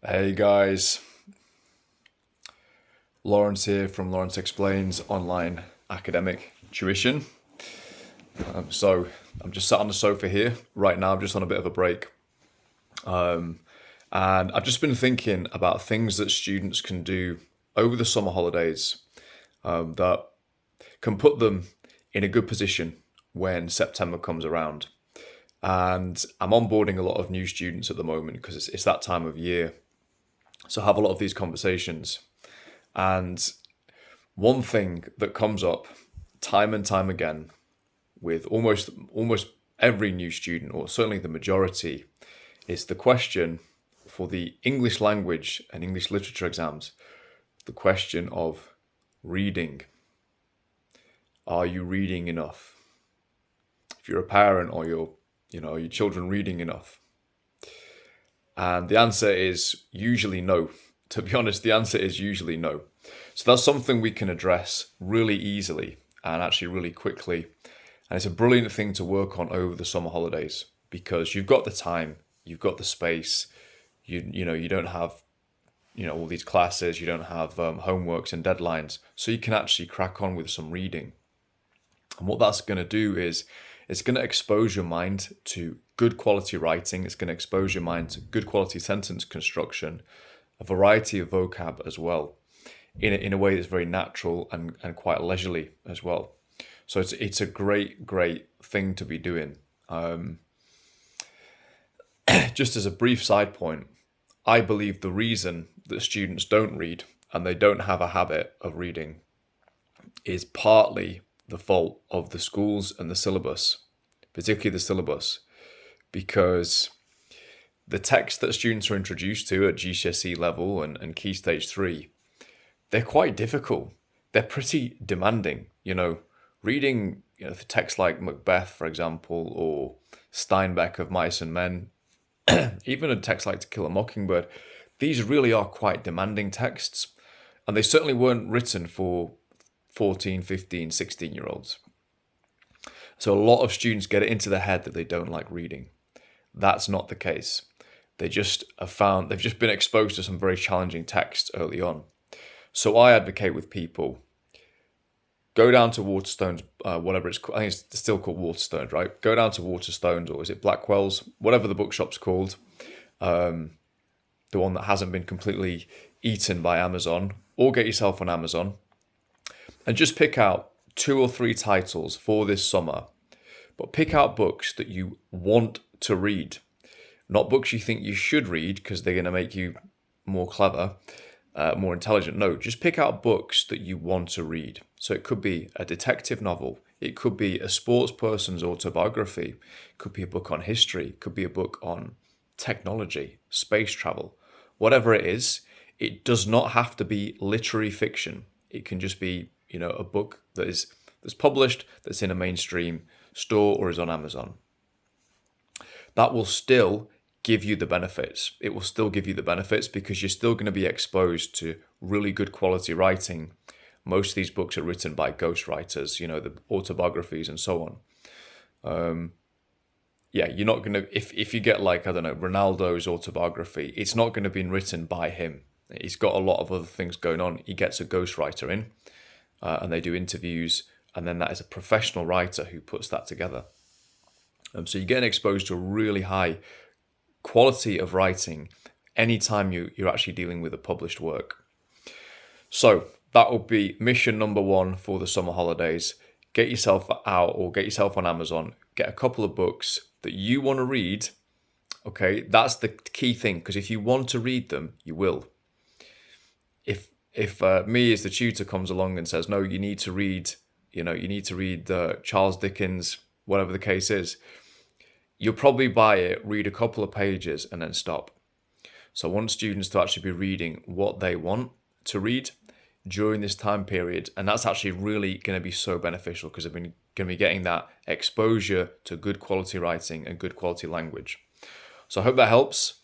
Hey guys, Lawrence here from Lawrence Explains Online Academic Tuition. So I'm just sat on the sofa here right now. I'm just on a bit of a break, and I've just been thinking about things that students can do over the summer holidays that can put them in a good position when September comes around. And I'm onboarding a lot of new students at the moment because it's that time of year. So I have a lot of these conversations. And one thing that comes up time and time again with almost every new student, or certainly the majority, is the question for the English language and English literature exams, the question of reading. Are you reading enough? If you're a parent or your children reading enough? And the answer is usually no. To be honest, the answer is usually no. So that's something we can address really easily and actually really quickly. And it's a brilliant thing to work on over the summer holidays because you've got the time, you've got the space, you don't have all these classes, you don't have homeworks and deadlines, so you can actually crack on with some reading. And what that's going to do is it's going to expose your mind to good quality writing. It's going to expose your mind to good quality sentence construction, a variety of vocab as well, in a way that's very natural and quite leisurely as well. So it's a great thing to be doing. Just as a brief side point, I believe the reason that students don't read and they don't have a habit of reading is partly the fault of the schools and the syllabus, particularly the syllabus, because the text that students are introduced to at GCSE level and Key Stage 3, they're quite difficult. They're pretty demanding. Reading the text like Macbeth, for example, or Steinbeck of Mice and Men, even a text like To Kill a Mockingbird, these really are quite demanding texts. And they certainly weren't written for 14, 15, 16-year-olds. So a lot of students get it into their head that they don't like reading. That's not the case. They've just been exposed to some very challenging texts early on. So I advocate with people, go down to Waterstones, whatever it's called. I think it's still called Waterstones, right? Go down to Waterstones, or is it Blackwell's? Whatever the bookshop's called. The one that hasn't been completely eaten by Amazon, or get yourself on Amazon and just pick out 2 or 3 titles for this summer. But pick out books that you want to read, not books you think you should read because they're going to make you more clever, more intelligent. No, just pick out books that you want to read. So it could be a detective novel, it could be a sports person's autobiography, it could be a book on history, it could be a book on technology, space travel, whatever it is. It does not have to be literary fiction. It can just be a book that's published, that's in a mainstream store or is on Amazon. That will still give you the benefits. It will still give you the benefits because you're still going to be exposed to really good quality writing. Most of these books are written by ghostwriters, the autobiographies and so on. You're not going to, if you get like, I don't know, Ronaldo's autobiography, it's not going to be written by him. He's got a lot of other things going on. He gets a ghostwriter in and they do interviews, and then that is a professional writer who puts that together. So you're getting exposed to a really high quality of writing anytime you're actually dealing with a published work. So that will be mission number 1 for the summer holidays. Get yourself out or get yourself on Amazon. Get a couple of books that you want to read. Okay, that's the key thing, because if you want to read them, you will. If me as the tutor comes along and says, no, you need to read Charles Dickens, whatever the case is, you'll probably buy it, read a couple of pages, and then stop. So I want students to actually be reading what they want to read during this time period, and that's actually really going to be so beneficial because they're going to be getting that exposure to good quality writing and good quality language. So I hope that helps.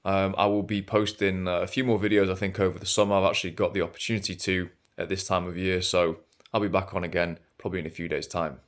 I will be posting a few more videos, I think, over the summer. I've actually got the opportunity to at this time of year, so I'll be back on again probably in a few days' time.